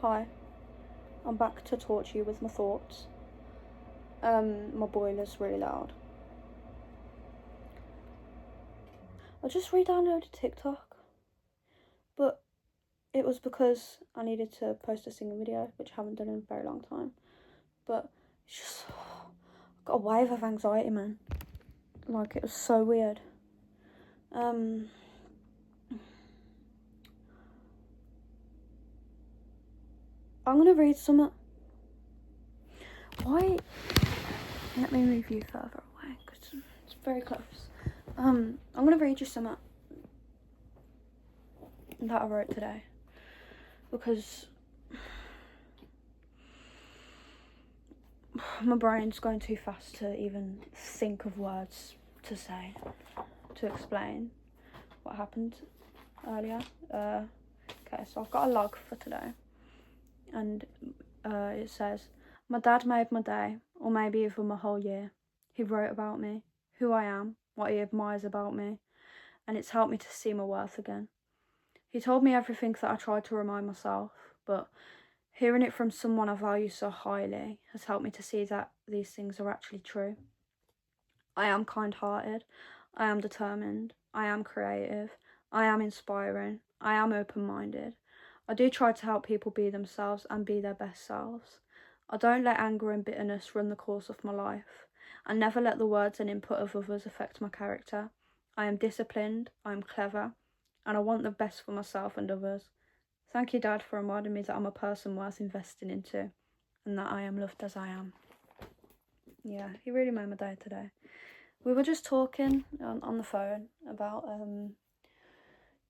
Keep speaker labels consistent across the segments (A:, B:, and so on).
A: Hi, I'm back to torture you with my thoughts. My boiler's really loud. I just re-downloaded TikTok, but it was because I needed to post a singing video, which I haven't done in a very long time. But it's just, I've got a wave of anxiety, man. Like, it was so weird. I'm gonna read some. Why? Let me move you further away because it's very close. I'm gonna read you some that I wrote today because my brain's going too fast to even think of words to say to explain what happened earlier. Okay, so I've got a log for today, and it says, "My dad made my day, or maybe even my whole year. He wrote about me, who I am, what he admires about me, and it's helped me to see my worth again. He told me everything that I tried to remind myself, but hearing it from someone I value so highly has helped me to see that these things are actually true. I am kind-hearted, I am determined, I am creative, I am inspiring, I am open-minded. I do try to help people be themselves and be their best selves. I don't let anger and bitterness run the course of my life. I never let the words and input of others affect my character. I am disciplined, I am clever, and I want the best for myself and others. Thank you, Dad, for reminding me that I'm a person worth investing into and that I am loved as I am." Yeah, he really made my day today. We were just talking on the phone about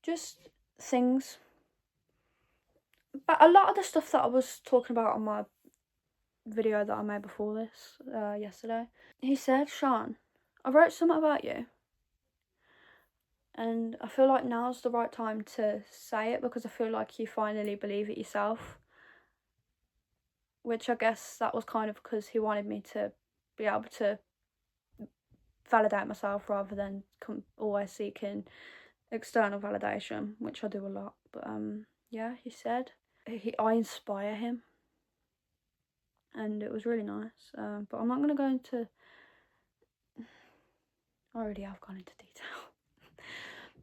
A: just things. But a lot of the stuff that I was talking about on my video that I made before this, yesterday, he said, "Sean, I wrote something about you. And I feel like now's the right time to say it because I feel like you finally believe it yourself." Which I guess that was kind of because he wanted me to be able to validate myself rather than always seeking external validation, which I do a lot. But yeah, he said I inspire him, and it was really nice. But I'm not going to go into. I already have gone into detail.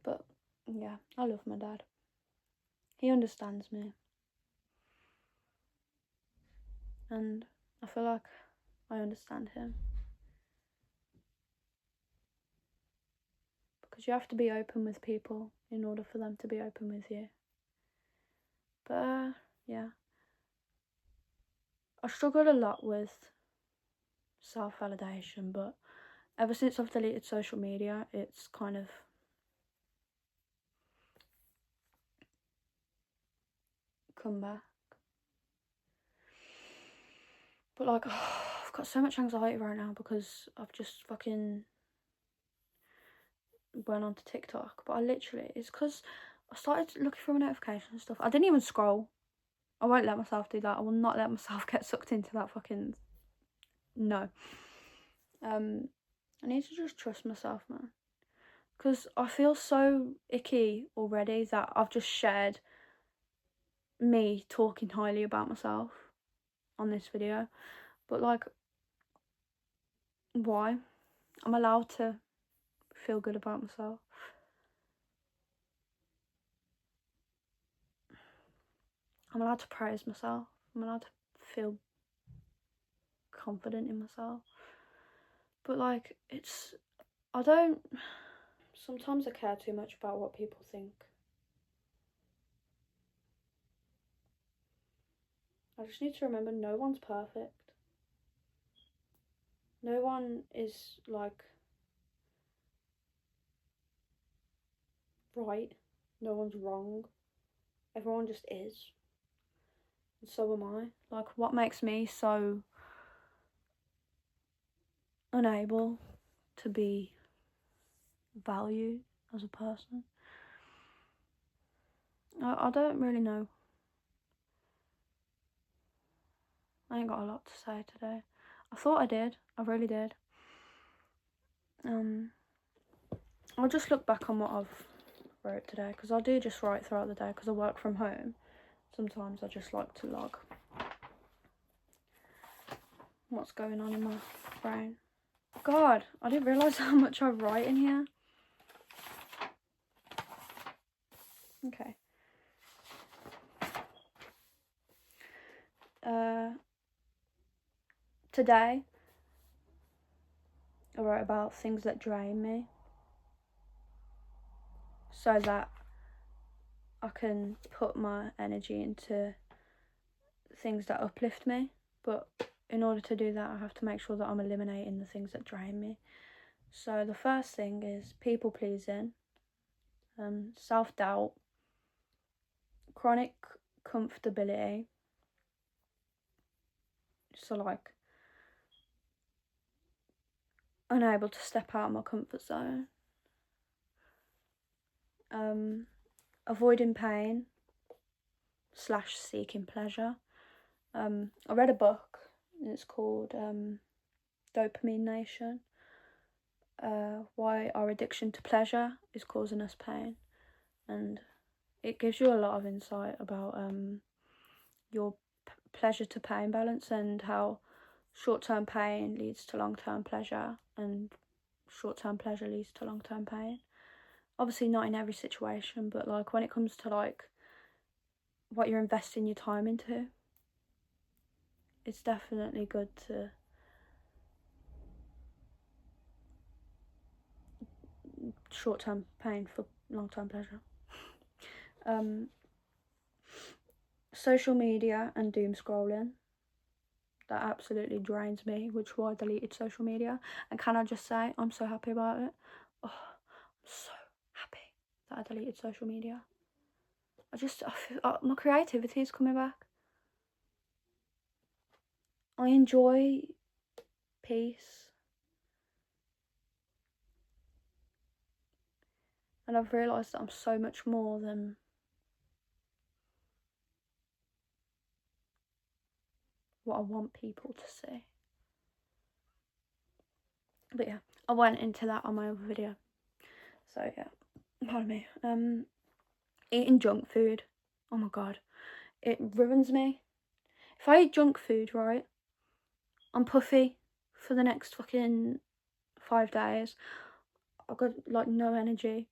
A: But yeah, I love my dad. He understands me, and I feel like I understand him. Because you have to be open with people in order for them to be open with you. But yeah, I struggled a lot with self-validation, but ever since I've deleted social media, it's kind of come back. But like, I've got so much anxiety right now because I've just fucking went onto TikTok. But it's because I started looking for my notifications and stuff. I didn't even scroll. I won't let myself do that. I will not let myself get sucked into that fucking... No. I need to just trust myself, man. Because I feel so icky already that I've just shared me talking highly about myself on this video. But like, why? I'm allowed to feel good about myself. I'm allowed to praise myself. I'm allowed to feel confident in myself. But like, sometimes I care too much about what people think. I just need to remember no one's perfect. No one is like right. No one's wrong. Everyone just is. And so am I. Like, what makes me so unable to be valued as a person? I don't really know. I ain't got a lot to say today. I thought I did. I really did. I'll just look back on what I've wrote today, because I do just write throughout the day because I work from home. sometimes I just like to log what's going on in my brain. God, I didn't realise how much I write in here. Okay. Today, I wrote about things that drain me, so that I can put my energy into things that uplift me. But in order to do that, I have to make sure that I'm eliminating the things that drain me. So the first thing is people pleasing, self-doubt, chronic comfortability. So like unable to step out of my comfort zone, avoiding pain / seeking pleasure. I read a book and it's called Dopamine Nation. Why our addiction to pleasure is causing us pain, and it gives you a lot of insight about your pleasure to pain balance, and how short-term pain leads to long-term pleasure and short-term pleasure leads to long-term pain. Obviously not in every situation, but like when it comes to like what you're investing your time into, it's definitely good to short-term pain for long-term pleasure. Social media and doom scrolling, that absolutely drains me, which is why I deleted social media. And can I just say, I'm so happy about it. Oh, I'm so happy that I deleted social media. I feel my creativity is coming back. I enjoy peace, and I've realised that I'm so much more than what I want people to see. But yeah, I went into that on my other video. So yeah, pardon me. Eating junk food, oh my god, it ruins me. If I eat junk food, right, I'm puffy for the next fucking 5 days. I've got like no energy.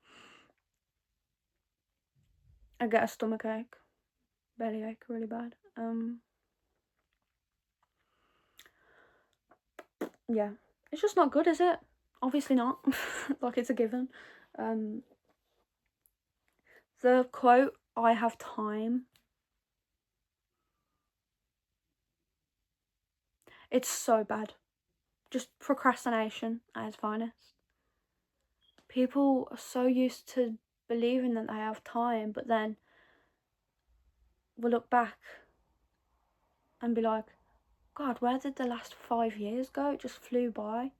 A: I get a stomach ache, belly ache really bad. Yeah, it's just not good, is it? Obviously not. Like, it's a given. The quote, "I have time," it's so bad. Just procrastination at its finest. People are so used to believing that they have time, but then we'll look back and be like, God, where did the last 5 years go? It just flew by.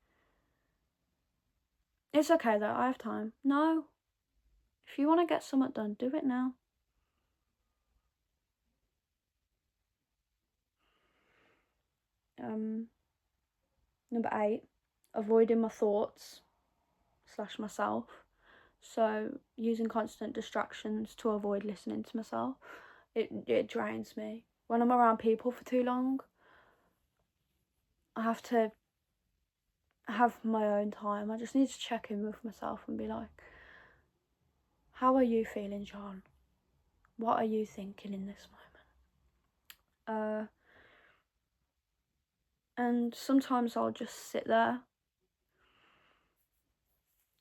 A: It's okay though, I have time. No. If you want to get something done, do it now. Number 8, avoiding my thoughts / myself. So using constant distractions to avoid listening to myself. It drains me. When I'm around people for too long, I have to have my own time. I just need to check in with myself and be like, how are you feeling, John? What are you thinking in this moment? And sometimes I'll just sit there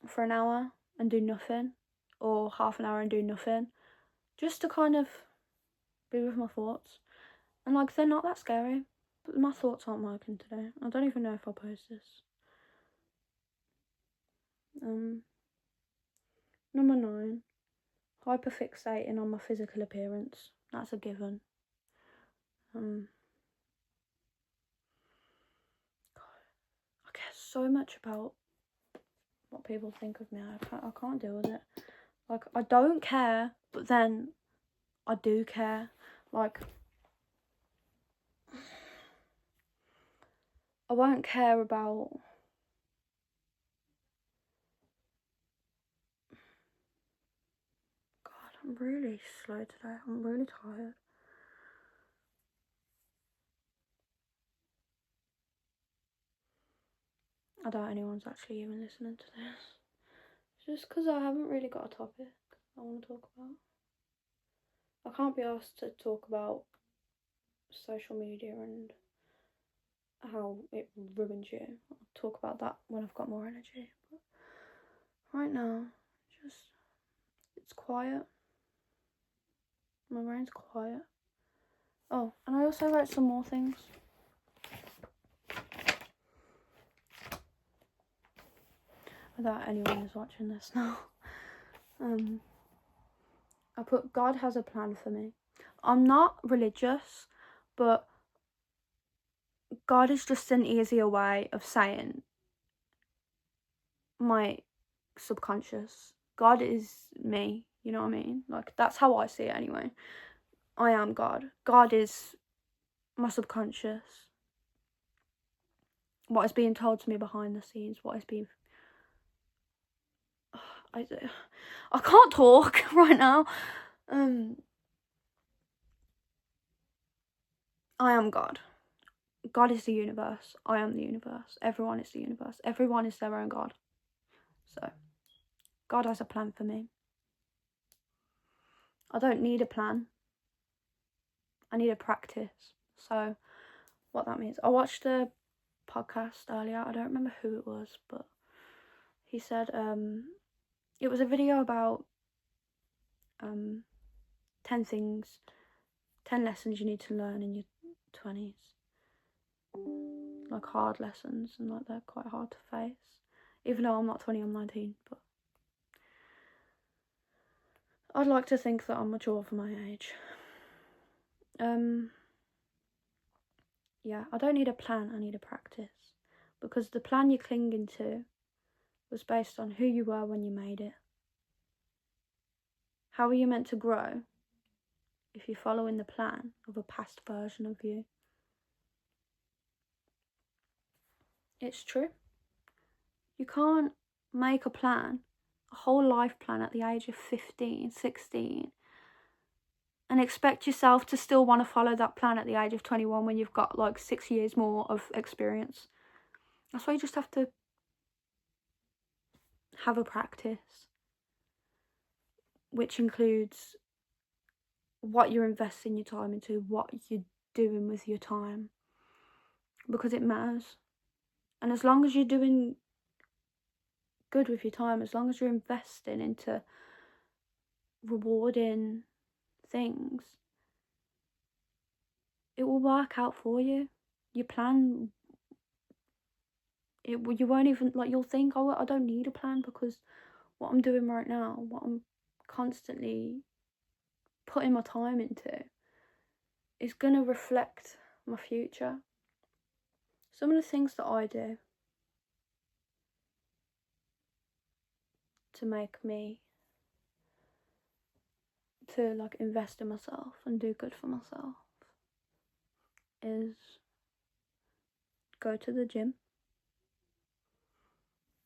A: for an hour and do nothing, or half an hour and do nothing, just to kind of be with my thoughts. And like, they're not that scary, but my thoughts aren't working today. I don't even know if I'll post this. Number 9, hyperfixating on my physical appearance. That's a given. God, I care so much about what people think of me. I can't deal with it. Like, I don't care, but then I do care. Like, I won't care about God, I'm really slow today. I'm really tired. I doubt anyone's actually even listening to this. Just because I haven't really got a topic I want to talk about. I can't be asked to talk about social media and how it ruins you. I'll talk about that when I've got more energy. But right now, it's quiet. My brain's quiet. Oh, and I also wrote some more things. Without anyone is watching this now. I put, God has a plan for me. I'm not religious, but God is just an easier way of saying my subconscious. God is me, you know what I mean? Like, that's how I see it anyway. I am God. God is my subconscious. What is being told to me behind the scenes, what is being... I can't talk right now. I am God. God is the universe. I am the universe. Everyone is the universe. Everyone is their own God. So, God has a plan for me. I don't need a plan. I need a practice. So, what that means. I watched a podcast earlier. I don't remember who it was, but he said it was a video about 10 lessons you need to learn in your 20s. Like hard lessons, and like they're quite hard to face. Even though I'm not 20, I'm 19, but I'd like to think that I'm mature for my age. Yeah, I don't need a plan, I need a practice. Because the plan you're clinging to was based on who you were when you made it. How are you meant to grow if you're following the plan of a past version of you? It's true. You can't make a plan, a whole life plan at the age of 15, 16, and expect yourself to still want to follow that plan at the age of 21 when you've got like 6 years more of experience. That's why you just have to have a practice, which includes what you're investing your time into, what you're doing with your time, because it matters. And as long as you're doing good with your time, as long as you're investing into rewarding things, it will work out for you. Your plan, you won't even, like, you'll think, oh, I don't need a plan because what I'm doing right now, what I'm constantly putting my time into, is going to reflect my future. Some of the things that I do to make me, to like invest in myself and do good for myself, is go to the gym,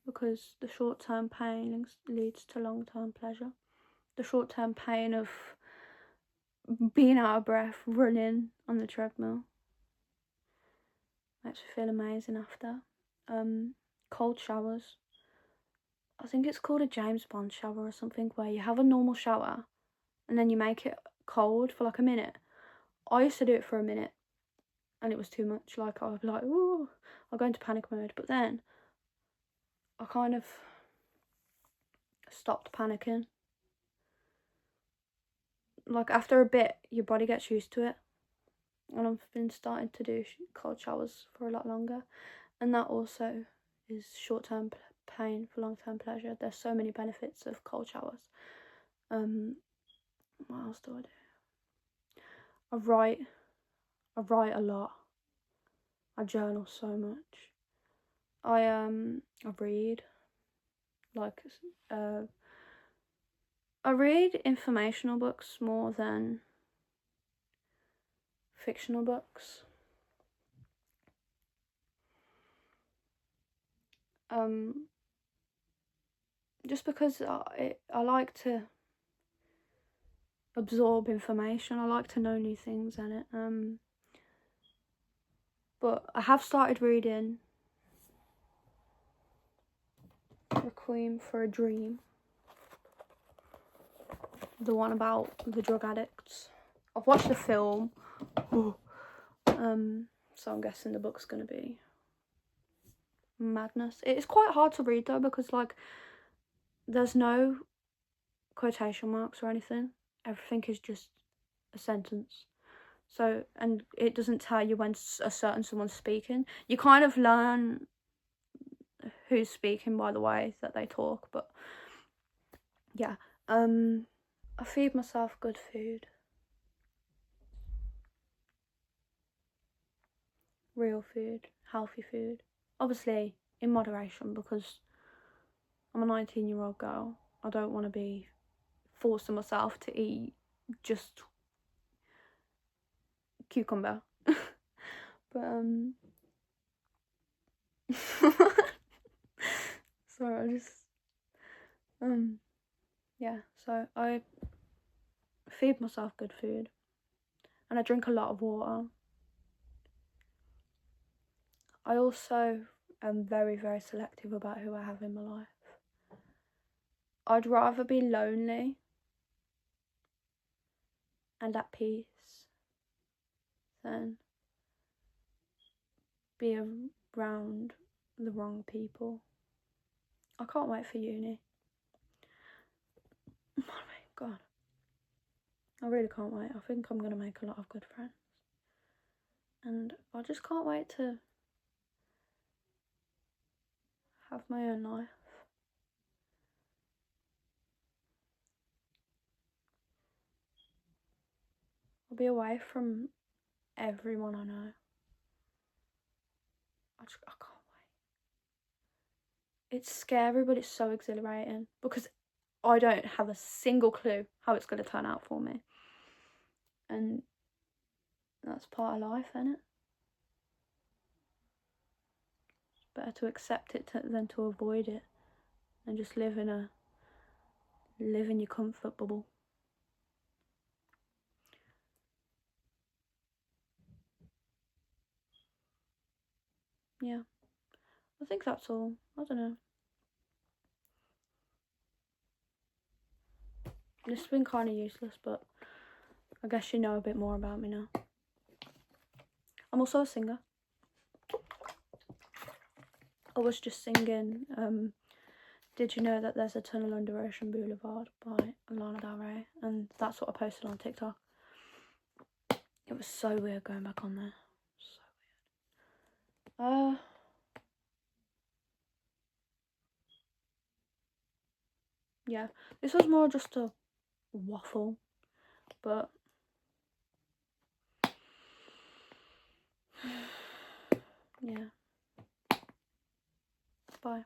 A: because the short-term pain leads to long-term pleasure. The short-term pain of being out of breath, running on the treadmill, makes me feel amazing after. Cold showers. I think it's called a James Bond shower or something, where you have a normal shower and then you make it cold for like a minute. I used to do it for a minute and it was too much. Like, I would be like, ooh, I'll go into panic mode. But then I kind of stopped panicking. Like, after a bit, your body gets used to it. And I've been starting to do cold showers for a lot longer. And that also is short-term pain for long-term pleasure. There's so many benefits of cold showers. What else do I do? I write a lot. I journal so much. I read. Like, I read informational books more than fictional books. Just because I like to absorb information. I like to know new things in it. But I have started reading Requiem for a Dream. The one about the drug addicts. I've watched the film. So I'm guessing the book's gonna be madness. It is quite hard to read though, because like there's no quotation marks or anything. Everything is just a sentence. So, and it doesn't tell you when a certain someone's speaking. You kind of learn who's speaking by the way that they talk, but yeah. I feed myself good food. Real food, healthy food. Obviously in moderation, because I'm a 19-year-old girl. I don't want to be forcing myself to eat just cucumber. But sorry, I just yeah, so I feed myself good food and I drink a lot of water. I also am very, very selective about who I have in my life. I'd rather be lonely and at peace than be around the wrong people. I can't wait for uni. Oh my god. I really can't wait. I think I'm going to make a lot of good friends. And I just can't wait to have my own life. I'll be away from everyone I know. I can't wait. It's scary, but it's so exhilarating, because I don't have a single clue how it's going to turn out for me. And that's part of life, isn't it? It's better to accept it than to avoid it, and just live in your comfort bubble. Yeah, I think that's all. I don't know. This has been kind of useless, but I guess you know a bit more about me now. I'm also a singer. I was just singing Did You Know That There's a Tunnel Under Ocean Boulevard by Lana Del Rey, and that's what I posted on TikTok. It was so weird going back on there. So weird. Yeah, this was more just a waffle, but yeah. Bye.